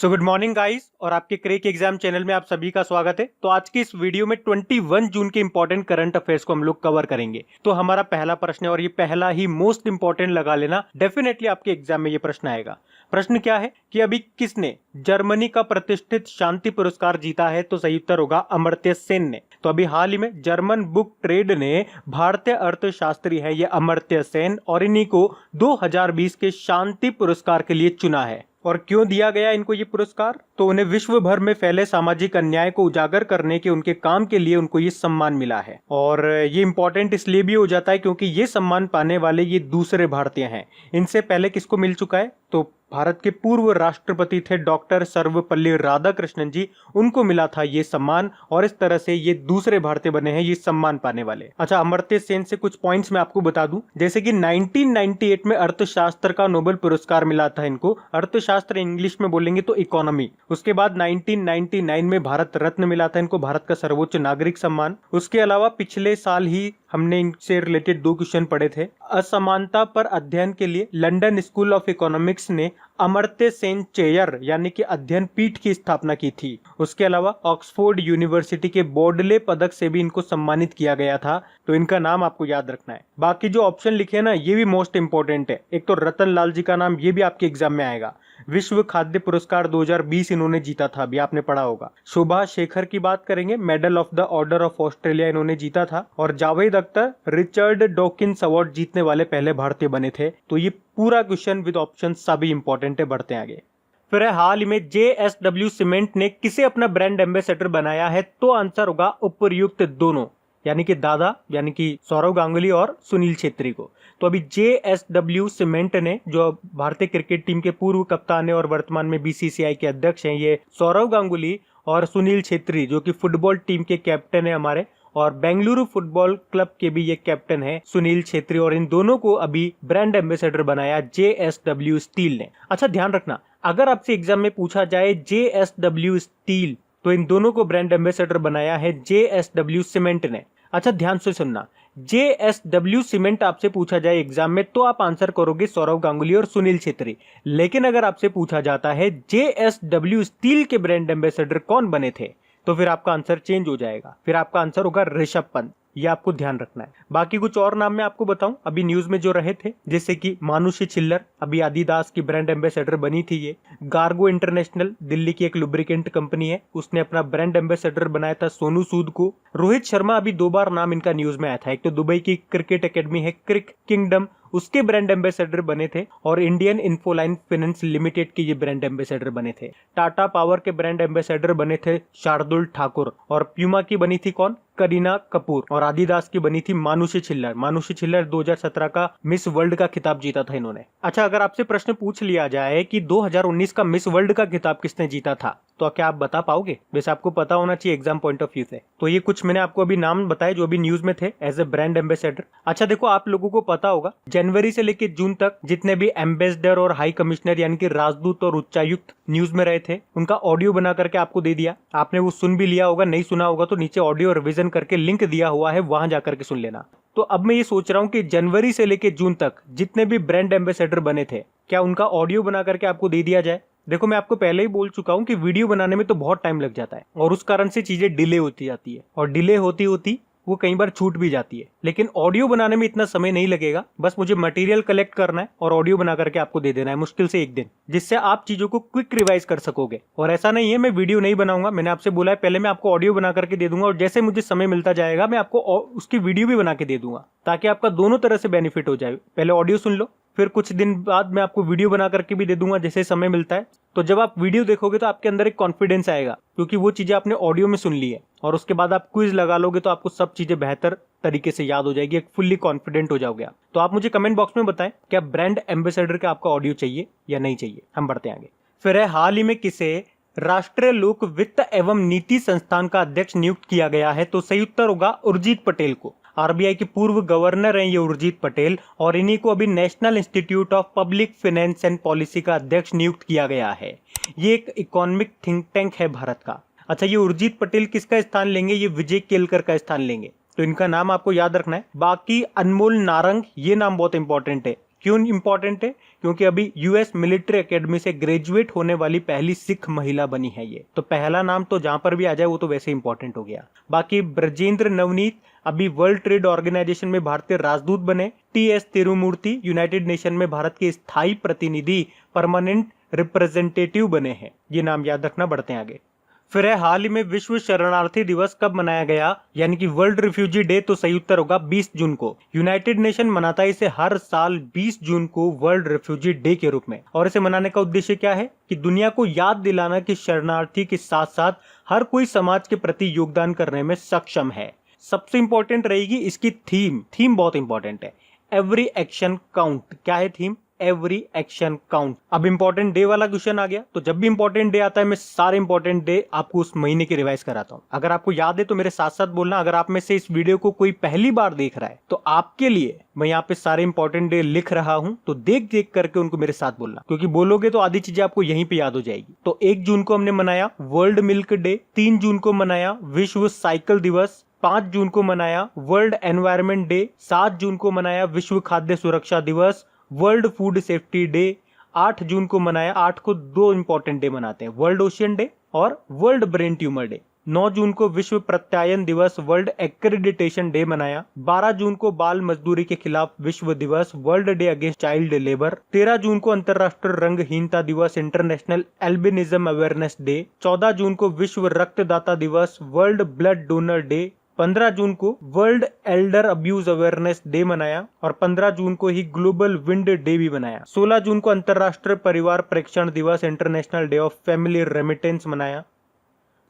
So good morning guys और आपके crack exam channel में आप सभी का स्वागत है। तो आज की इस वीडियो में 21 जून के इंपॉर्टेंट करंट अफेयर्स को हम लोग कवर करेंगे। तो हमारा पहला प्रश्न है और ये पहला ही मोस्ट इंपॉर्टेंट लगा लेना, डेफिनेटली आपके एग्जाम में ये प्रश्न आएगा। प्रश्न क्या है कि अभी किसने जर्मनी का प्रतिष्ठित शांति पुरस्कार जीता है? तो सही उत्तर होगा अमर्त्य सेन ने। तो अभी हाल ही में जर्मन बुक ट्रेड ने भारतीय अर्थशास्त्री है ये अमर्त्य सेन और इन्हीं को 2020 के शांति पुरस्कार के लिए चुना है। और क्यों दिया गया इनको ये पुरस्कार? तो उन्हें विश्व भर में फैले सामाजिक अन्याय को उजागर करने के उनके काम के लिए उनको ये सम्मान मिला है। और ये इंपॉर्टेंट इसलिए भी हो जाता है क्योंकि ये सम्मान पाने वाले ये दूसरे भारतीय हैं। इनसे पहले किसको मिल चुका है? तो भारत के पूर्व राष्ट्रपति थे डॉक्टर सर्वपल्ली राधाकृष्णन जी, उनको मिला था ये सम्मान और इस तरह से ये दूसरे भारतीय बने हैं ये सम्मान पाने वाले। अच्छा, अमर्त्य सेन से कुछ पॉइंट्स मैं आपको बता दूं, जैसे कि 1998 में अर्थशास्त्र का नोबेल पुरस्कार मिला था इनको। अर्थशास्त्र इंग्लिश में बोलेंगे तो इकोनॉमी। उसके बाद 1999 में भारत रत्न मिला था इनको, भारत का सर्वोच्च नागरिक सम्मान। उसके अलावा पिछले साल ही हमने इनसे रिलेटेड 2 क्वेश्चन पढ़े थे। असमानता पर अध्ययन के लिए लंदन स्कूल ऑफ इकोनॉमिक्स ने अमर्त्य सेन चेयर यानी कि अध्ययन पीठ की स्थापना की थी। उसके अलावा ऑक्सफोर्ड यूनिवर्सिटी के बोर्डले पदक से भी इनको सम्मानित किया गया था। तो इनका नाम आपको याद रखना है। बाकी जो ऑप्शन लिखे हैं ना ये भी मोस्ट इंपॉर्टेंट है। एक तो रतन लाल जी का नाम, ये भी आपके एग्जाम में आएगा। विश्व खाद्य पुरस्कार 2020 इन्होंने जीता था, अभी आपने पढ़ा होगा। शोभा शेखर की बात करेंगे, medal of the order of Australia इन्होंने जीता था। और Javed Akhtar Richard Dawkins award जीतने वाले पहले भारतीय बने थे। तो ये पूरा क्वेश्चन विद ऑप्शन सभी इंपॉर्टेंट है। बढ़ते हैं आगे। फिर हाल ही में JSW सीमेंट ने किसे अपना ब्रांड एम्बेसडर बनाया है? तो आंसर होगा उपर्युक्त दोनों, यानी कि दादा यानी कि सौरव गांगुली और सुनील छेत्री को। तो अभी JSW सीमेंट ने, जो भारतीय क्रिकेट टीम के पूर्व कप्तान है और वर्तमान में BCCI के अध्यक्ष हैं, ये सौरव गांगुली और सुनील छेत्री जो कि फुटबॉल टीम के कैप्टन है हमारे, और बेंगलुरु फुटबॉल क्लब के भी ये कैप्टन है सुनील छेत्री, और इन दोनों को अभी ब्रांड एम्बेसडर बनाया JSW स्टील ने। अच्छा, ध्यान रखना, अगर आपसे एग्जाम में पूछा जाए JSW स्टील तो इन दोनों को ब्रांड एम्बेसडर बनाया है JSW सीमेंट ने। अच्छा, ध्यान से सुनना, JSW सीमेंट आपसे पूछा जाए एग्जाम में तो आप आंसर करोगे सौरव गांगुली और सुनील छेत्री। लेकिन अगर आपसे पूछा जाता है JSW स्टील के ब्रांड एम्बेसडर कौन बने थे, तो फिर आपका आंसर चेंज हो जाएगा। फिर आपका आंसर होगा ऋषभ पंत। ये आपको ध्यान रखना है। बाकी कुछ और नाम मैं आपको बताऊं अभी न्यूज में जो रहे थे, जैसे कि मानुषी छिल्लर अभी आदिदास की ब्रांड एम्बेसडर बनी थी। ये गार्गो इंटरनेशनल दिल्ली की एक लुब्रिकेंट कंपनी है, उसने अपना ब्रांड एम्बेसडर बनाया था सोनू सूद को। रोहित शर्मा, अभी 2 बार नाम इनका न्यूज में आया था। एक तो दुबई की क्रिकेट एकेडमी है क्रिक किंगडम, उसके ब्रांड एम्बेसडर बने थे, और इंडियन इन्फोलाइन फाइनेंस लिमिटेड के ये ब्रांड एम्बेसडर बने थे। टाटा पावर के ब्रांड एम्बेसडर बने थे शार्दुल ठाकुर, और प्यूमा की बनी थी कौन? करीना कपूर, और आदिदास की बनी थी मानुषी छिल्लर। मानुषी छिल्लर 2017 का मिस वर्ल्ड का खिताब जीता था इन्होंने। अच्छा, अगर आपसे प्रश्न पूछ लिया जाए कि 2019 का मिस वर्ल्ड का खिताब किसने जीता था, तो क्या आप बता पाओगे? वैसे आपको पता होना चाहिए एग्जाम पॉइंट ऑफ व्यू से। तो ये कुछ मैंने आपको अभी नाम बताए जो अभी न्यूज में थे एज ए ब्रांड एम्बेसडर। अच्छा देखो, आप लोगों को पता होगा जनवरी से लेकर जून तक जितने भी एम्बेसडर और हाई कमिश्नर यानी कि राजदूत और उच्चायुक्त न्यूज में रहे थे, उनका ऑडियो बना करके आपको दे दिया। आपने वो सुन भी लिया होगा, नहीं सुना होगा तो नीचे ऑडियो रिवीजन करके लिंक दिया हुआ है, वहां जाकर के सुन लेना। तो अब मैं ये सोच रहा हूँ कि जनवरी से लेकर जून तक जितने भी ब्रांड एम्बेसडर बने थे, क्या उनका ऑडियो बना करके आपको दे दिया जाए? देखो, मैं आपको पहले ही बोल चुका हूं कि वीडियो बनाने में तो बहुत टाइम लग जाता है और उस कारण से चीजें डिले होती जाती है, और डिले होती होती वो कई बार छूट भी जाती है। लेकिन ऑडियो बनाने में इतना समय नहीं लगेगा, बस मुझे मटेरियल कलेक्ट करना है और ऑडियो बना करके आपको दे देना है, मुश्किल से 1 दिन, जिससे आप चीजों को क्विक रिवाइज कर सकोगे। और ऐसा नहीं है मैं वीडियो नहीं बनाऊंगा, मैंने आपसे बोला है पहले मैं आपको ऑडियो बना करके दे दूंगा, और जैसे मुझे समय मिलता जाएगा मैं आपको उसकी वीडियो भी बना के दे दूंगा, ताकि आपका दोनों तरह से बेनिफिट हो जाए। पहले ऑडियो सुन लो, फिर कुछ दिन बाद मैं आपको वीडियो बना करके भी दे दूंगा जैसे समय मिलता है। तो जब आप वीडियो देखोगे तो आपके अंदर एक कॉन्फिडेंस आएगा, क्योंकि वो चीजें आपने ऑडियो में सुन ली है, और उसके बाद आप क्विज लगा लोगे तो आपको सब चीजें बेहतर तरीके से याद हो जाएगी, एक फुल्ली कॉन्फिडेंट हो जाओगे आप। तो आप मुझे कमेंट बॉक्स में बताएं क्या ब्रांड एम्बेसडर का आपका ऑडियो चाहिए या नहीं चाहिए। हम बढ़ते हैं आगे। फिर है हाल ही में किसे राष्ट्रीय लोक वित्त एवं नीति संस्थान का अध्यक्ष नियुक्त किया गया है? तो सही उत्तर होगा उर्जित पटेल को। RBI के पूर्व गवर्नर हैं ये उर्जित पटेल, और इन्हीं को अभी national institute of public finance and policy का अध्यक्ष नियुक्त किया गया है। ये एक इकोनॉमिक थिंक टैंक है भारत का। अच्छा, ये उर्जित पटेल किसका स्थान लेंगे? ये विजय केलकर का स्थान लेंगे। तो इनका नाम आपको याद रखना है। बाकी अनमोल नारंग, ये नाम बहुत इंपॉर्टेंट है। क्यों इंपॉर्टेंट है? क्योंकि अभी यूएस मिलिट्री एकेडमी से ग्रेजुएट होने वाली पहली सिख महिला बनी है ये। तो पहला नाम तो जहां पर भी आ जाए वो तो वैसे इंपॉर्टेंट हो गया। बाकी ब्रजेंद्र नवनीत अभी वर्ल्ड ट्रेड ऑर्गेनाइजेशन में भारतीय राजदूत बने। टीएस तिरुमूर्ति यूनाइटेड नेशन में भारत के स्थायी प्रतिनिधि परमानेंट रिप्रेजेंटेटिव बने हैं। ये नाम याद रखना, बढ़ते हैं आगे। फिर है हाल ही में विश्व शरणार्थी दिवस कब मनाया गया, यानी कि वर्ल्ड रिफ्यूजी डे। तो सही उत्तर होगा 20 जून को। यूनाइटेड नेशन मनाता है इसे हर साल 20 जून को वर्ल्ड रिफ्यूजी डे के रूप में। और इसे मनाने का उद्देश्य क्या है कि दुनिया को याद दिलाना कि शरणार्थी के साथ साथ हर कोई समाज के प्रति योगदान करने में सक्षम है। सबसे इंपॉर्टेंट रहेगी इसकी थीम बहुत इंपॉर्टेंट है, एवरी एक्शन काउंट। क्या है थीम? Every action count. अब इंपॉर्टेंट डे वाला क्वेश्चन आ गया, तो जब भी इंपॉर्टेंट डे आता है मैं सारे इंपॉर्टेंट डे आपको उस महीने की रिवाइज कराता हूं। अगर आपको याद है तो मेरे साथ साथ बोलना। अगर आप में से इस वीडियो को कोई पहली बार देख रहा है तो आपके लिए मैं यहाँ पे सारे इंपॉर्टेंट डे लिख रहा हूं, तो देख देख करके उनको मेरे साथ बोलना, क्योंकि बोलोगे तो आधी चीजें आपको यहीं पे याद हो जाएगी। तो 1 जून को हमने मनाया वर्ल्ड मिल्क डे, 3 जून को मनाया विश्व साइकिल दिवस, 5 जून को मनाया वर्ल्ड एनवायरनमेंट डे, 7 जून को मनाया विश्व खाद्य सुरक्षा दिवस, वर्ल्ड फूड सेफ्टी डे, 8 जून को मनाया। 8 को 2 इंपॉर्टेंट डे मनाते हैं, वर्ल्ड ओशियन डे और वर्ल्ड ब्रेन ट्यूमर डे। 9 जून को विश्व प्रत्यायन दिवस, वर्ल्ड एक्रेडिटेशन डे मनाया। 12 जून को बाल मजदूरी के खिलाफ विश्व दिवस, world day against child labour. 13 जून को अंतर्राष्ट्रीय रंगहीनता दिवस, इंटरनेशनल एल्बिनिज्म अवेयरनेस डे। 14 जून को विश्व रक्तदाता दिवस, वर्ल्ड ब्लड डोनर डे। 15 जून को world Elder abuse awareness day मनाया और 15 जून को ही ग्लोबल विंड डे भी मनाया। 16 जून को अंतर्राष्ट्रीय परिवार प्रेक्षण दिवस, international day of family remittance मनाया।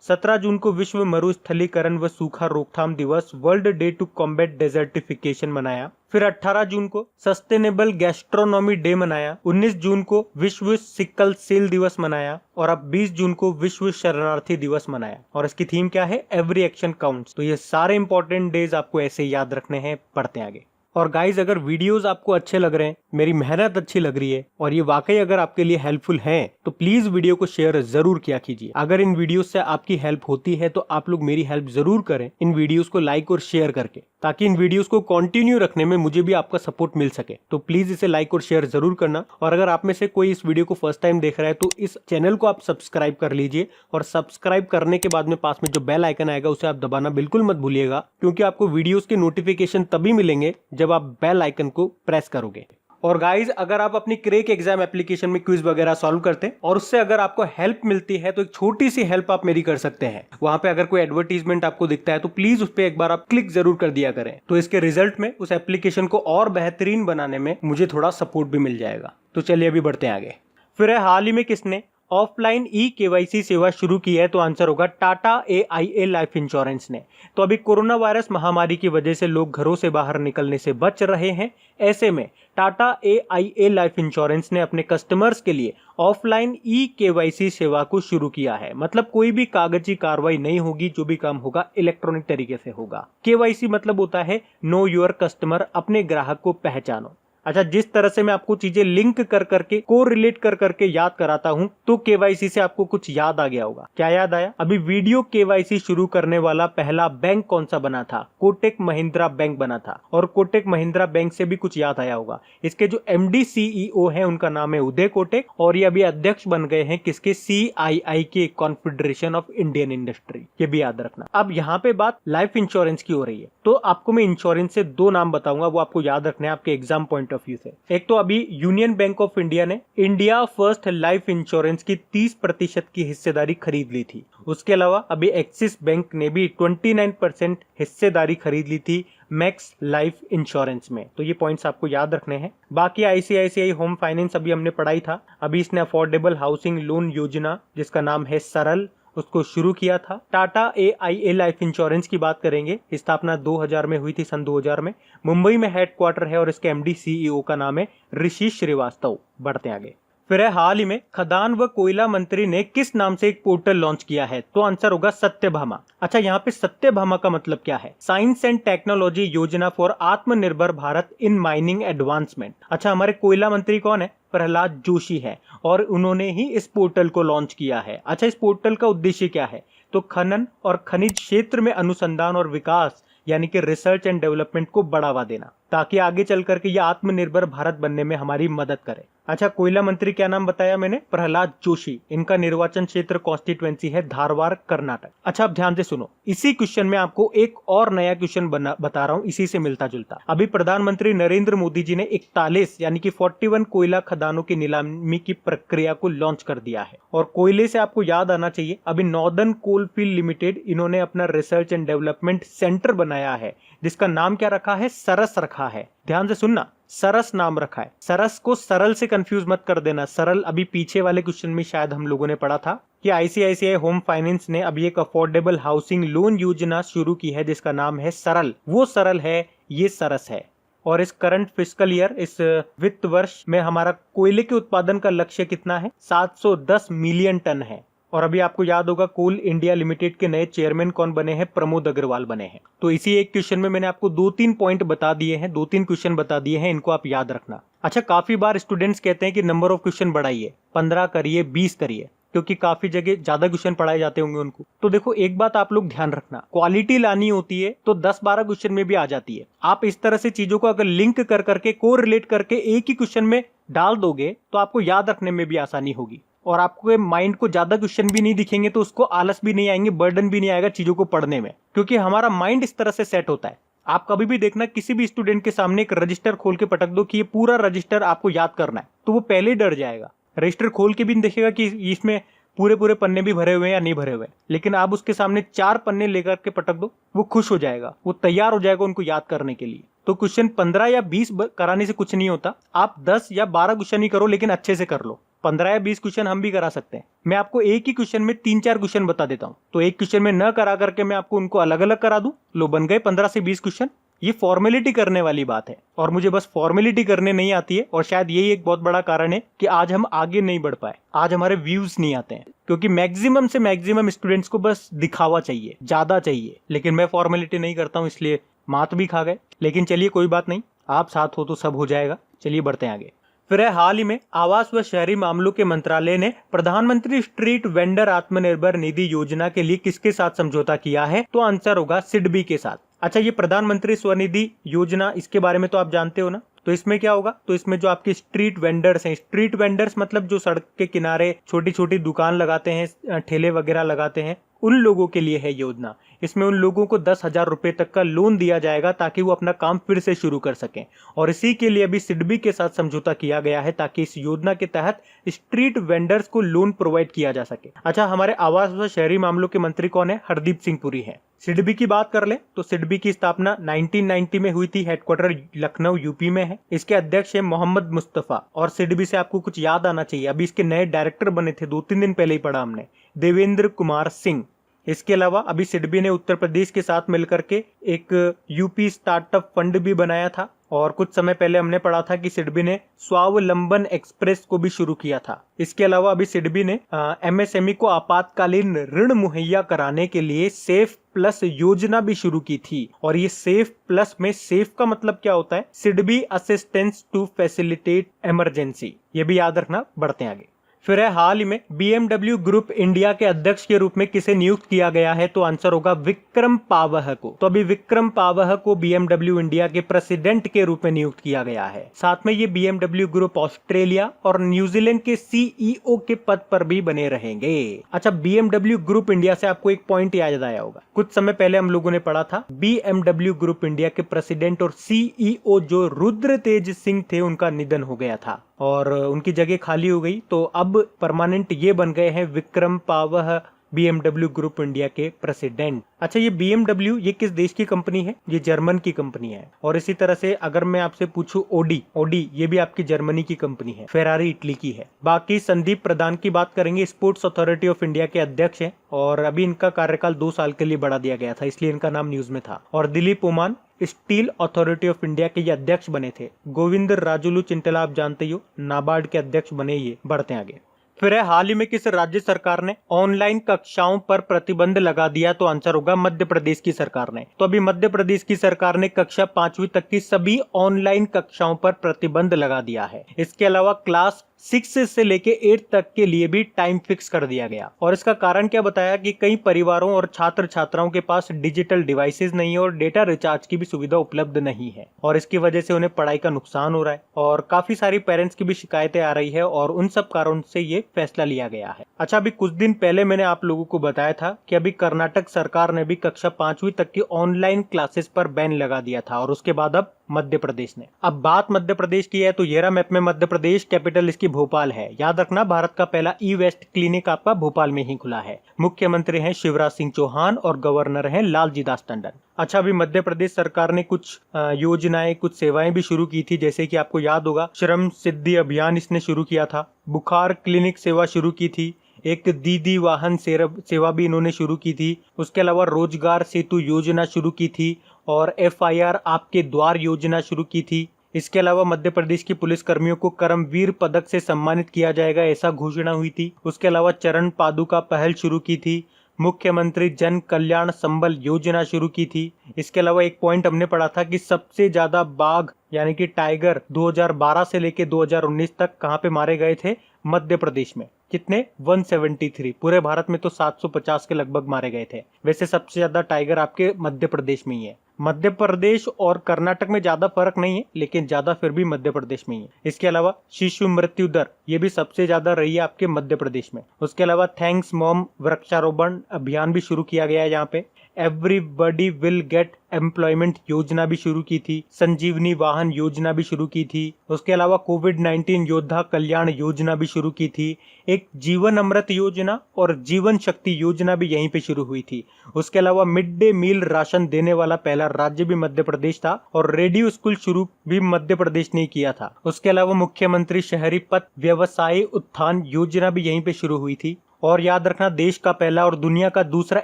17 जून को विश्व मरुस्थलीकरण व सूखा रोकथाम दिवस, world day to combat desertification मनाया। फिर 18 जून को सस्टेनेबल गैस्ट्रोनॉमी डे मनाया। 19 जून को विश्व सिकल सेल दिवस मनाया और अब 20 जून को विश्व शरणार्थी दिवस मनाया। और इसकी थीम क्या है? Every action counts. तो ये सारे इंपॉर्टेंट डेज आपको ऐसे याद रखने हैं। पढ़ते हैं आगे। और गाइज, अगर वीडियोस आपको अच्छे लग रहे हैं, मेरी मेहनत अच्छी लग रही है और ये वाकई अगर आपके लिए हेल्पफुल है, तो प्लीज वीडियो को शेयर जरूर किया कीजिए। अगर इन वीडियोस से आपकी हेल्प होती है तो आप लोग मेरी हेल्प जरूर करें इन वीडियोस को लाइक और शेयर करके, ताकि इन वीडियोस को कंटिन्यू रखने में मुझे भी आपका सपोर्ट मिल सके। तो प्लीज इसे लाइक और शेयर जरूर करना। और अगर आप में से कोई इस वीडियो को फर्स्ट टाइम देख रहा है तो इस चैनल को आप सब्सक्राइब कर लीजिए, और सब्सक्राइब करने के बाद में पास में जो बेल आइकन आएगा उसे आप दबाना बिल्कुल मत भूलिएगा, क्योंकि आपको वीडियोस के नोटिफिकेशन तभी मिलेंगे जब आप बेल आइकन को प्रेस करोगे। और गाइज, अगर आप अपनी क्रेक एग्जाम एप्लीकेशन में क्विज वगैरह सॉल्व करते हैं और उससे अगर आपको हेल्प मिलती है, तो एक छोटी सी हेल्प आप मेरी कर सकते हैं। वहां पे अगर कोई एडवर्टीजमेंट आपको दिखता है तो प्लीज उस पर एक बार आप क्लिक जरूर कर दिया करें। तो इसके रिजल्ट में उस एप्लीकेशन को और बेहतरीन बनाने में मुझे थोड़ा सपोर्ट भी मिल जाएगा। तो चलिए अभी बढ़ते हैं आगे। फिर है हाल ही में किसने ऑफलाइन ई-केवाईसी सेवा शुरू की है? तो आंसर होगा टाटा AIA लाइफ इंश्योरेंस ने। तो अभी कोरोना वायरस महामारी की वजह से लोग घरों से बाहर निकलने से बच रहे हैं। ऐसे में टाटा AIA लाइफ इंश्योरेंस ने अपने कस्टमर्स के लिए ऑफलाइन ई-केवाईसी सेवा को शुरू किया है। मतलब कोई भी कागजी कार्रवाई नहीं होगी, जो भी काम होगा इलेक्ट्रॉनिक तरीके से होगा। केवाईसी मतलब होता है नो योर कस्टमर, अपने ग्राहक को पहचानो। अच्छा, जिस तरह से मैं आपको चीजें लिंक कर करके को रिलेट कर करके याद कराता हूं, तो केवाईसी से आपको कुछ याद आ गया होगा। क्या याद आया? अभी वीडियो केवाईसी शुरू करने वाला पहला बैंक कौन सा बना था? कोटक महिंद्रा बैंक बना था। और कोटक महिंद्रा बैंक से भी कुछ याद आया होगा। इसके जो MD CEO है उनका नाम है उदय कोटक, और ये अभी अध्यक्ष बन गए हैं किसके? CII के, कॉन्फेडरेशन ऑफ इंडियन इंडस्ट्री। ये भी याद रखना। अब यहाँ पे बात लाइफ इंश्योरेंस की हो रही है, तो आपको मैं इंश्योरेंस से 2 नाम बताऊंगा, वो आपको याद रखना है आपके एग्जाम पॉइंट ऑफ व्यू से। एक तो अभी यूनियन बैंक ऑफ इंडिया ने इंडिया फर्स्ट लाइफ इंश्योरेंस की 30% की हिस्सेदारी खरीद ली थी। उसके अलावा अभी एक्सिस बैंक ने भी 29% हिस्सेदारी खरीद ली थी मैक्स लाइफ इंश्योरेंस में। तो ये पॉइंट्स आपको याद रखने हैं। बाकी ICICI होम फाइनेंस अभी हमने पढ़ाई था। अभी इसने अफोर्डेबल हाउसिंग लोन योजना, जिसका नाम है सरल, उसको शुरू किया था। टाटा AIA लाइफ इंश्योरेंस की बात करेंगे, स्थापना 2000 में हुई थी, सन 2000 में। मुंबई में हेडक्वार्टर है और इसके MD CEO का नाम है ऋषि श्रीवास्तव। बढ़ते आगे। फिर है हाल ही में खदान व कोयला मंत्री ने किस नाम से एक पोर्टल लॉन्च किया है? तो आंसर होगा सत्यभामा। अच्छा, यहाँ पे सत्यभामा का मतलब क्या है? साइंस एंड टेक्नोलॉजी योजना फॉर आत्मनिर्भर भारत इन माइनिंग एडवांसमेंट। अच्छा, हमारे कोयला मंत्री कौन है? प्रहलाद जोशी है, और उन्होंने ही इस पोर्टल को लॉन्च किया है। अच्छा, इस पोर्टल का उद्देश्य क्या है? तो खनन और खनिज क्षेत्र में अनुसंधान और विकास, यानी कि रिसर्च एंड डेवलपमेंट को बढ़ावा देना। ताकि आगे चल करके ये आत्मनिर्भर भारत बनने में हमारी मदद करे। अच्छा, कोयला मंत्री क्या नाम बताया मैंने? प्रहलाद जोशी। इनका निर्वाचन क्षेत्र कॉन्स्टिट्यूएंसी है धारवाड़, कर्नाटक। अच्छा, अब ध्यान से सुनो, इसी क्वेश्चन में आपको एक और नया क्वेश्चन बता रहा हूं, इसी से मिलता जुलता। अभी प्रधानमंत्री नरेंद्र मोदी जी ने 41 यानी कि 41 कोयला खदानों की नीलामी की प्रक्रिया को लॉन्च कर दिया है। और कोयले से आपको याद आना चाहिए, अभी नॉर्दर्न कोलफील्ड लिमिटेड इन्होंने अपना रिसर्च एंड डेवलपमेंट सेंटर बनाया है, जिसका नाम क्या रखा है? सरस रखा है। ध्यान से सुनना, सरस नाम रखा है। सरस को सरल से कंफ्यूज मत कर देना। सरल अभी पीछे वाले क्वेश्चन में शायद हम लोगों ने पढ़ा था कि आईसीआईसीआई होम फाइनेंस ने अभी एक अफोर्डेबल हाउसिंग लोन योजना शुरू की है जिसका नाम है सरल। वो सरल है, ये सरस है। और इस करंट फिस्कल ईयर, इस वित्त वर्ष में हमारा कोयले के उत्पादन का लक्ष्य कितना है? 710 मिलियन टन है। और अभी आपको याद होगा कोल इंडिया लिमिटेड के नए चेयरमैन कौन बने हैं? प्रमोद अग्रवाल बने हैं। तो इसी एक क्वेश्चन में मैंने आपको 2-3 पॉइंट बता दिए हैं, 2-3 क्वेश्चन बता दिए हैं, इनको आप याद रखना। अच्छा, काफी बार स्टूडेंट्स कहते हैं कि नंबर ऑफ क्वेश्चन बढ़ाइए, 15 करिए, 20 करिए, क्योंकि काफी जगह ज्यादा क्वेश्चन पढ़ाए जाते होंगे उनको। तो देखो, एक बात आप लोग ध्यान रखना, क्वालिटी लानी होती है तो 10-12 क्वेश्चन में भी आ जाती है। आप इस तरह से चीजों को अगर लिंक कर करके, को रिलेट करके एक ही क्वेश्चन में डाल दोगे तो आपको याद रखने में भी आसानी होगी। और आपके माइंड को ज्यादा क्वेश्चन भी नहीं दिखेंगे तो उसको आलस भी नहीं आएंगे, बर्डन भी नहीं आएगा चीजों को पढ़ने में, क्योंकि हमारा माइंड इस तरह से सेट होता है। आप कभी भी देखना, किसी भी स्टूडेंट के सामने एक रजिस्टर खोल के पटक दो कि ये पूरा रजिस्टर आपको याद करना है, तो वो पहले ही डर जाएगा। रजिस्टर खोल के भी नहीं देखेगा कि इसमें पूरे पन्ने भी भरे हुए हैं या नहीं भरे हुए। लेकिन आप उसके सामने 4 पन्ने लेकर के पटक दो, वो खुश हो जाएगा, वो तैयार हो जाएगा उनको याद करने के लिए। तो क्वेश्चन 15 या 20 कराने से कुछ नहीं होता। आप 10 या 12 क्वेश्चन ही करो, लेकिन अच्छे से कर लो। 15 या 20 क्वेश्चन हम भी करा सकते हैं। मैं आपको एक ही क्वेश्चन में 3-4 क्वेश्चन बता देता हूं, तो एक क्वेश्चन में न करा करके मैं आपको उनको अलग अलग करा दूं, लो बन गए 15 से 20 क्वेश्चन। ये फॉर्मेलिटी करने वाली बात है, और मुझे बस फॉर्मेलिटी करने नहीं आती है। और शायद यही एक बहुत बड़ा कारण है कि आज हम आगे नहीं बढ़ पाए, आज हमारे व्यूज नहीं आते हैं, क्योंकि मैक्सिमम से मैक्सिमम स्टूडेंट्स को बस दिखावा चाहिए, ज्यादा चाहिए। लेकिन मैं फॉर्मेलिटी नहीं करता हूं, इसलिए मात भी खा गए। लेकिन चलिए, कोई बात नहीं, आप साथ हो तो सब हो जाएगा। चलिए बढ़ते हैं आगे। फिर हाल ही में आवास व शहरी मामलों के मंत्रालय ने प्रधानमंत्री स्ट्रीट वेंडर आत्मनिर्भर निधि योजना के लिए किसके साथ समझौता किया है? तो आंसर होगा सिडबी के साथ। अच्छा, ये प्रधानमंत्री स्वनिधि योजना, इसके बारे में तो आप जानते हो ना। तो इसमें क्या होगा? तो इसमें जो आपके स्ट्रीट वेंडर्स हैं, स्ट्रीट वेंडर्स मतलब जो सड़क के किनारे छोटी छोटी दुकान लगाते हैं, ठेले वगैरह लगाते हैं, उन लोगों के लिए है योजना। इसमें उन लोगों को 10,000 रुपए तक का लोन दिया जाएगा ताकि वो अपना काम फिर से शुरू कर सकें। और इसी के लिए अभी सिडबी के साथ समझौता किया गया है ताकि इस योजना के तहत स्ट्रीट वेंडर्स को लोन प्रोवाइड किया जा सके। अच्छा, हमारे आवास व शहरी मामलों के मंत्री कौन है? हरदीप सिंह पुरी है। सिडबी की बात कर ले तो सिडबी की स्थापना 1990 में हुई थी, हेडक्वार्टर लखनऊ यूपी में है। इसके अध्यक्ष है मोहम्मद मुस्तफा। और सिडबी से आपको कुछ याद आना चाहिए, अभी इसके नए डायरेक्टर बने थे, 2-3 दिन पहले ही पढ़ा हमने, देवेंद्र कुमार सिंह। इसके अलावा अभी सिडबी ने उत्तर प्रदेश के साथ मिलकर के एक यूपी स्टार्टअप फंड भी बनाया था। और कुछ समय पहले हमने पढ़ा था कि सिडबी ने स्वावलंबन एक्सप्रेस को भी शुरू किया था। इसके अलावा अभी सिडबी ने एमएसएमई को आपातकालीन ऋण मुहैया कराने के लिए सेफ प्लस योजना भी शुरू की थी। और ये सेफ प्लस में, सेफ का मतलब क्या होता है? SIDBI assistance to facilitate emergency, ये भी याद रखना। बढ़ते हैं आगे। फिर हाल ही में BMW ग्रुप इंडिया के अध्यक्ष के रूप में किसे नियुक्त किया गया है? तो आंसर होगा विक्रम पावह को। तो अभी विक्रम पावह को BMW इंडिया के प्रेसिडेंट के रूप में नियुक्त किया गया है। साथ में ये BMW ग्रुप ऑस्ट्रेलिया और न्यूजीलैंड के CEO के पद पर भी बने रहेंगे। अच्छा, BMW ग्रुप इंडिया से आपको एक पॉइंट याद आया होगा, कुछ समय पहले हम लोगों ने पढ़ा था BMW ग्रुप इंडिया के प्रेसिडेंट और CEO जो रुद्र तेज सिंह थे, उनका निधन हो गया था और उनकी जगह खाली हो गई। तो अब परमानेंट ये बन गए हैं विक्रम पावह, BMW ग्रुप इंडिया के प्रेसिडेंट। अच्छा, ये BMW ये किस देश की कंपनी है? ये जर्मन की कंपनी है। और इसी तरह से अगर मैं आपसे पूछूं ओडी ये भी आपकी जर्मनी की कंपनी है। फेरारी इटली की है। बाकी संदीप प्रधान की बात करेंगे, स्पोर्ट्स अथॉरिटी ऑफ इंडिया के अध्यक्ष हैं और अभी इनका कार्यकाल 2 साल के लिए बढ़ा दिया गया था, इसलिए इनका नाम न्यूज में था। और Dilip Oman steel authority of India के ये अध्यक्ष बने थे। गोविंद राजुलू चिंटला आप जानते हो, नाबार्ड के अध्यक्ष बने ये। बढ़ते हैं आगे। फिर हाल ही में किस राज्य सरकार ने ऑनलाइन कक्षाओं पर प्रतिबंध लगा दिया? तो आंसर होगा मध्य प्रदेश की सरकार ने। तो अभी मध्य प्रदेश की सरकार ने कक्षा 5वीं तक की सभी ऑनलाइन कक्षाओं पर प्रतिबंध लगा दिया है। इसके अलावा क्लास 6 से लेके 8 तक के लिए भी टाइम फिक्स कर दिया गया। और इसका कारण क्या बताया कि कई परिवारों और छात्र छात्राओं के पास डिजिटल डिवाइसेस नहीं है और डेटा रिचार्ज की भी सुविधा उपलब्ध नहीं है, और इसकी वजह से उन्हें पढ़ाई का नुकसान हो रहा है और काफी सारी पेरेंट्स की भी शिकायतें आ रही है, और उन सब कारणों से ये फैसला लिया गया है। अच्छा, अभी कुछ दिन पहले मैंने आप लोगों को बताया था कि अभी कर्नाटक सरकार ने भी कक्षा 5वीं तक की ऑनलाइन क्लासेस पर बैन लगा दिया था, और उसके बाद अब मध्य प्रदेश ने। अब बात मध्य प्रदेश की है तो येरा मैप में मध्य प्रदेश, कैपिटल इसकी भोपाल है। याद रखना, भारत का पहला ई वेस्ट क्लिनिक आपका भोपाल में ही खुला है। मुख्यमंत्री हैं शिवराज सिंह चौहान और गवर्नर हैं लालजी दास टंडन। अच्छा, अभी मध्य प्रदेश सरकार ने कुछ योजनाएं, कुछ सेवाएं भी शुरू की थी, जैसे कि आपको याद होगा श्रम सिद्धि अभियान इसने शुरू किया था, बुखार क्लिनिक सेवा शुरू की थी, एक दीदी वाहन सेवा भी इन्होंने शुरू की थी। उसके अलावा रोजगार सेतु योजना शुरू की थी और FIR आपके द्वार योजना शुरू की थी। इसके अलावा मध्य प्रदेश की पुलिस कर्मियों को कर्मवीर पदक से सम्मानित किया जाएगा, ऐसा घोषणा हुई थी। उसके अलावा चरण पादुका पहल शुरू की थी। मुख्यमंत्री जन कल्याण संबल योजना शुरू की थी। इसके अलावा एक पॉइंट हमने पढ़ा था कि सबसे ज्यादा बाघ यानी कि टाइगर 2012 से लेके 2019 तक कहां पे मारे गए थे? मध्य प्रदेश में। कितने? 173। पूरे भारत में तो 750 के लगभग मारे गए थे। वैसे सबसे ज्यादा टाइगर आपके मध्य प्रदेश में ही है। मध्य प्रदेश और कर्नाटक में ज्यादा फर्क नहीं है, लेकिन ज्यादा फिर भी मध्य प्रदेश में ही है। इसके अलावा शिशु मृत्यु दर ये भी सबसे ज्यादा रही है आपके मध्य प्रदेश में। उसके अलावा थैंक्स मॉम वृक्षारोपण अभियान भी शुरू किया गया है यहाँ पे। एवरीबडी विल गेट एम्प्लॉयमेंट योजना भी शुरू की थी। संजीवनी वाहन योजना भी शुरू की थी। उसके अलावा कोविड-19 योद्धा कल्याण योजना भी शुरू की थी। एक जीवन अमृत योजना और जीवन शक्ति योजना भी यहीं पे शुरू हुई थी। उसके अलावा मिड डे मील राशन देने वाला पहला राज्य भी मध्य प्रदेश था, और रेडियो स्कूल शुरू भी मध्य प्रदेश ने किया था। उसके अलावा मुख्यमंत्री शहरी पथ व्यवसाय उत्थान योजना भी यहीं पे शुरू हुई थी। और याद रखना, देश का पहला और दुनिया का दूसरा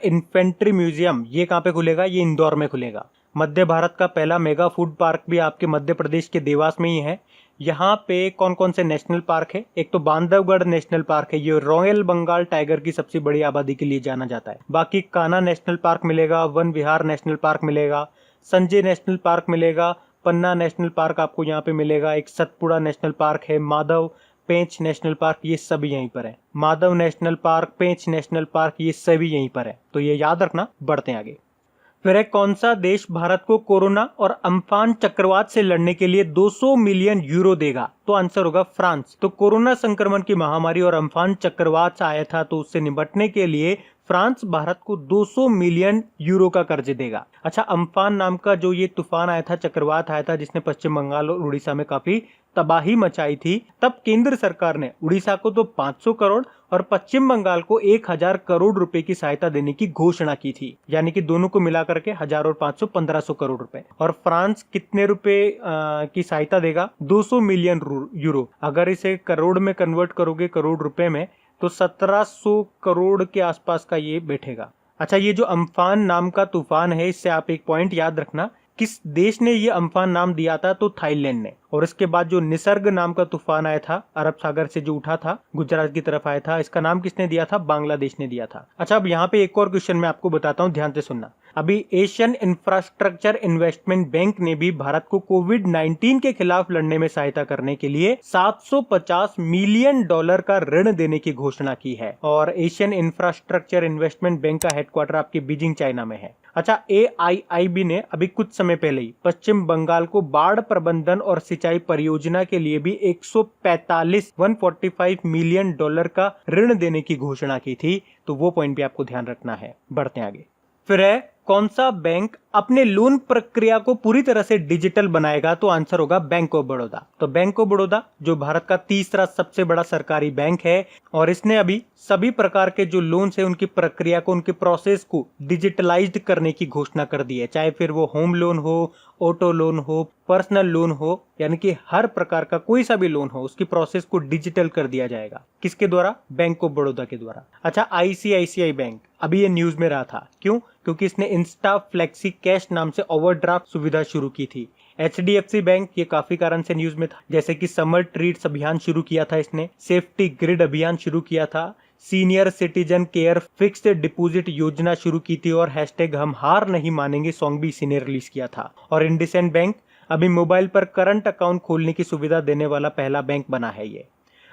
इन्फेंट्री म्यूजियम ये कहाँ पे खुलेगा? ये इंदौर में खुलेगा। मध्य भारत का पहला मेगा फूड पार्क भी आपके मध्य प्रदेश के देवास में ही है। यहाँ पे कौन कौन से नेशनल पार्क है? एक तो बांधवगढ़ नेशनल पार्क है, ये रॉयल बंगाल टाइगर की सबसे बड़ी आबादी के लिए जाना जाता है। बाकी कान्हा नेशनल पार्क मिलेगा, वन विहार नेशनल पार्क मिलेगा, संजय नेशनल पार्क मिलेगा, पन्ना नेशनल पार्क आपको यहाँ पे मिलेगा, एक सतपुड़ा नेशनल पार्क है, माधव पेंच नेशनल पार्क, ये सभी यहीं पर है। माधव नेशनल पार्क, पेंच नेशनल पार्क, ये सभी यहीं पर है। तो ये याद रखना। बढ़ते हैं आगे। फिर है, कौन सा देश भारत को कोरोना और अम्फान चक्रवात से लड़ने के लिए 200 मिलियन यूरो देगा? तो आंसर होगा फ्रांस। तो कोरोना संक्रमण की महामारी और अम्फान चक्रवात आया था, तो उससे निपटने के लिए फ्रांस भारत को 200 मिलियन यूरो का कर्ज देगा। अच्छा, अम्फान नाम का जो ये तूफान आया था, चक्रवात आया था, जिसने पश्चिम बंगाल और उड़ीसा में काफी तबाही मचाई थी, तब केंद्र सरकार ने उड़ीसा को तो 500 करोड़ और पश्चिम बंगाल को 1000 करोड़ रुपए की सहायता देने की घोषणा की थी। यानी कि दोनों को मिलाकर के 1000 और 500 1500 करोड़ रुपए। और फ्रांस कितने रुपए की सहायता देगा? 200 मिलियन यूरो। अगर इसे करोड़ में कन्वर्ट करोगे, करोड़ रुपए में, तो 1700 करोड़ के आसपास का ये बैठेगा। अच्छा, ये जो अम्फान नाम का तूफान है, इससे आप एक पॉइंट याद रखना, किस देश ने ये अम्फान नाम दिया था? तो थाईलैंड ने। और इसके बाद जो निसर्ग नाम का तूफान आया था, अरब सागर से जो उठा था, गुजरात की तरफ आया था, इसका नाम किसने दिया था? बांग्लादेश ने दिया था। अच्छा, अब यहाँ पे एक और क्वेश्चन मैं आपको बताता हूँ, ध्यान से सुनना। अभी एशियन इंफ्रास्ट्रक्चर इन्वेस्टमेंट बैंक ने भी भारत को कोविड-19 के खिलाफ लड़ने में सहायता करने के लिए $750 मिलियन का ऋण देने की घोषणा की है। और एशियन इंफ्रास्ट्रक्चर इन्वेस्टमेंट बैंक का हेडक्वार्टर आपकी बीजिंग, चाइना में है। अच्छा, AIIB ने अभी कुछ समय पहले ही पश्चिम बंगाल को बाढ़ प्रबंधन और सिंचाई परियोजना के लिए भी 145 मिलियन का ऋण देने की घोषणा की थी। तो वो पॉइंट भी आपको ध्यान रखना है। बढ़ते हैं आगे। फिर है, कौन सा बैंक अपने लोन प्रक्रिया को पूरी तरह से डिजिटल बनाएगा? तो आंसर होगा बैंक ऑफ बड़ौदा। तो बैंक ऑफ बड़ौदा जो भारत का तीसरा सबसे बड़ा सरकारी बैंक है, और इसने अभी सभी प्रकार के जो लोन्स है उनकी प्रक्रिया को, उनके प्रोसेस को डिजिटलाइज्ड करने की घोषणा कर दी है। चाहे फिर वो होम लोन हो, ऑटो लोन हो, पर्सनल लोन हो, यानी कि हर प्रकार का कोई सा भी लोन हो, उसकी प्रोसेस को डिजिटल कर दिया जाएगा। किसके द्वारा? बैंक ऑफ बड़ौदा के द्वारा। अच्छा, ICICI बैंक अभी ये न्यूज में रहा था, क्यों? क्योंकि इसने इंस्टा फ्लेक्सी कैश नाम से ओवरड्राफ्ट सुविधा शुरू की थी। HDFC बैंक ये काफी कारण से न्यूज में था, जैसे कि समर ट्रीट्स अभियान शुरू किया था इसने, सेफ्टी ग्रिड अभियान शुरू किया था, senior citizen care fixed deposit योजना शुरू की थी, और हैशटैग हम हार नहीं मानेंगे सॉन्ग भी इसी ने रिलीज किया था। और इंडसइंड बैंक अभी मोबाइल पर करंट अकाउंट खोलने की सुविधा देने वाला पहला बैंक बना है ये।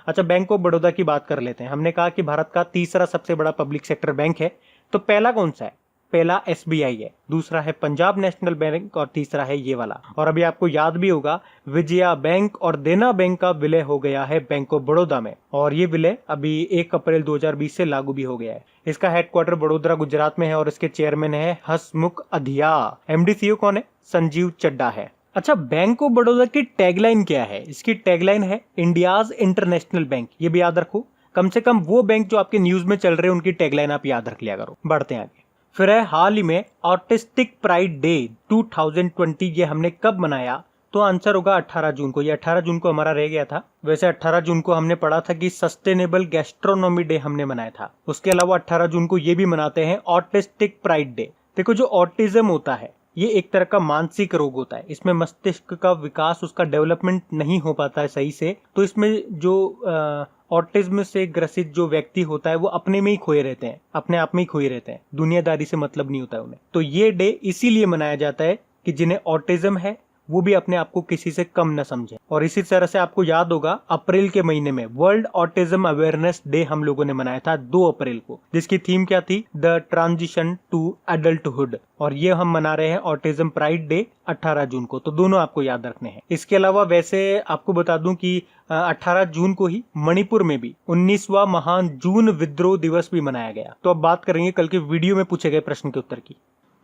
अच्छा, बैंक ऑफ बड़ौदा की बात कर लेते हैं। हमने कहा कि भारत का तीसरा सबसे बड़ा पब्लिक सेक्टर बैंक है, तो पहला कौन सा है? पहला एसबीआई है, दूसरा है पंजाब नेशनल बैंक और तीसरा है ये वाला। और अभी आपको याद भी होगा, विजया बैंक और देना बैंक का विलय हो गया है बैंक ऑफ बड़ौदा में, और ये विलय अभी 1 अप्रैल 2020 से लागू भी हो गया है। इसका हेडक्वार्टर बड़ोदरा गुजरात में है और इसके चेयरमैन है हसमुख अधिया। एमडी सीईओ कौन है? संजीव चड्डा है। अच्छा, बैंक ऑफ बड़ौदा की टैगलाइन क्या है? इसकी टैगलाइन है इंडियाज इंटरनेशनल बैंक। ये भी याद रखो, कम से कम वो बैंक जो आपके न्यूज में चल रहे हैं उनकी टैगलाइन आप याद रख लिया करो। बढ़ते हैं आगे। फिर है हाल ही में ऑटिस्टिक प्राइड डे 2020, ये हमने कब मनाया? तो आंसर होगा 18 जून को। ये 18 जून को हमारा रह गया था। वैसे 18 जून को हमने पढ़ा था कि सस्टेनेबल गैस्ट्रोनॉमी डे हमने मनाया था। उसके अलावा 18 जून को ये भी मनाते हैं ऑटिस्टिक प्राइड डे। देखो, जो ऑटिज्म होता है ये एक तरह का मानसिक रोग होता है। इसमें मस्तिष्क का विकास, उसका डेवलपमेंट नहीं हो पाता है सही से। तो इसमें जो ऑटिज्म से ग्रसित जो व्यक्ति होता है वो अपने में ही खोए रहते हैं, अपने आप में ही खोए रहते हैं, दुनियादारी से मतलब नहीं होता है उन्हें। तो ये डे इसीलिए मनाया जाता है कि जिन्हें ऑटिज्म है वो भी अपने आप को किसी से कम न समझे। और इसी तरह से आपको याद होगा, अप्रैल के महीने में वर्ल्ड ऑटिज्म अवेयरनेस डे हम लोगों ने मनाया था 2 अप्रैल को, जिसकी थीम क्या थी? The transition to adulthood. और ये हम मना रहे हैं ऑटिज्म प्राइड डे 18 जून को। तो दोनों आपको याद रखने हैं। इसके अलावा वैसे आपको बता दूं कि 18 जून को ही मणिपुर में भी 19वां महान जून विद्रोह दिवस भी मनाया गया। तो अब बात करेंगे कल के वीडियो में पूछे गए प्रश्न के उत्तर की।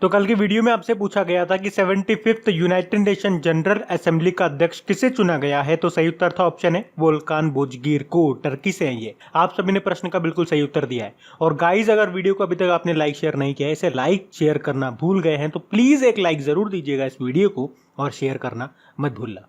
तो कल की वीडियो में आपसे पूछा गया था कि 75th United nation general assembly का अध्यक्ष किसे चुना गया है? तो सही उत्तर था ऑप्शन है वोल्कान बोजगीर को। टर्की से हैं ये। आप सभी ने प्रश्न का बिल्कुल सही उत्तर दिया है। और गाइज, अगर वीडियो को अभी तक आपने लाइक शेयर नहीं किया है, इसे लाइक शेयर करना भूल गए हैं तो प्लीज एक लाइक जरूर दीजिएगा इस वीडियो को, और शेयर करना मत भूलना।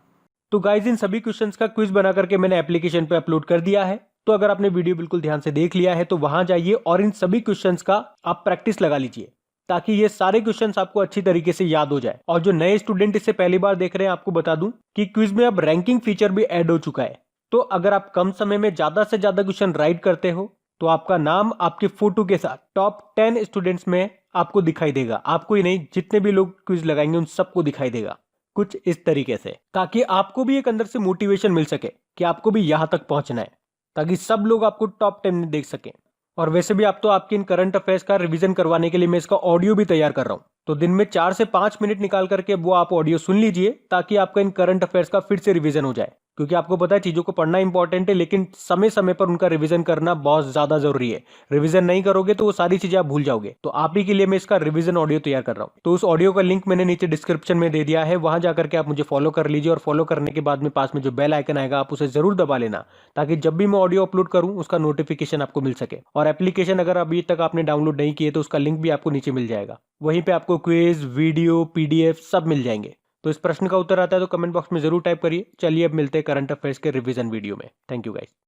तो गाइज, इन सभी क्वेश्चंस का क्विज बना करके मैंने एप्लीकेशन पे अपलोड कर दिया है। तो अगर आपने वीडियो बिल्कुल ध्यान से देख लिया है तो वहां जाइए और इन सभी क्वेश्चंस का आप प्रैक्टिस लगा लीजिए, ताकि ये सारे क्वेश्चंस आपको अच्छी तरीके से याद हो जाए। और जो नए स्टूडेंट इससे पहली बार देख रहे हैं, आपको बता दूं कि क्विज में अब रैंकिंग फीचर भी ऐड हो चुका है। तो अगर आप कम समय में ज्यादा से ज्यादा क्वेश्चन राइट करते हो तो आपका नाम आपके फोटो के साथ टॉप 10 स्टूडेंट्स में आपको दिखाई देगा। आपको ही नहीं, जितने भी लोग क्विज लगाएंगे उन सबको दिखाई देगा कुछ इस तरीके से, ताकि आपको भी एक अंदर से मोटिवेशन मिल सके कि आपको भी यहां तक पहुंचना है, ताकि सब लोग आपको टॉप 10 में देख सकें। और वैसे भी आप तो आपके इन करंट अफेयर्स का रिवीजन करवाने के लिए मैं इसका ऑडियो भी तैयार कर रहा हूं। तो दिन में 4 से 5 मिनट निकाल करके वो आप ऑडियो सुन लीजिए, ताकि आपका इन करंट अफेयर्स का फिर से रिवीजन हो जाए। क्योंकि आपको पता है चीजों को पढ़ना इंपॉर्टेंट है, लेकिन समय समय पर उनका रिवीजन करना बहुत ज्यादा जरूरी है। रिवीजन नहीं करोगे तो वो सारी चीजें आप भूल जाओगे। तो आप ही के लिए मैं इसका रिवीजन ऑडियो तैयार कर रहा हूँ। तो उस ऑडियो का लिंक मैंने नीचे डिस्क्रिप्शन में दे दिया है, वहां जाकर के आप मुझे फॉलो कर लीजिए। और फॉलो करने के बाद में पास में जो बेल आइकन आएगा आप उसे जरूर दबा लेना, ताकि जब भी मैं ऑडियो अपलोड करूं उसका नोटिफिकेशन आपको मिल सके। और एप्लीकेशन अगर अभी तक आपने डाउनलोड नहीं किए तो उसका लिंक भी आपको नीचे मिल जाएगा। वहीं पे आपको क्विज, वीडियो, पीडीएफ सब मिल जाएंगे। तो इस प्रश्न का उत्तर आता है तो कमेंट बॉक्स में जरूर टाइप करिए। चलिए अब मिलते हैं करंट अफेयर्स के रिवीजन वीडियो में। Thank you guys.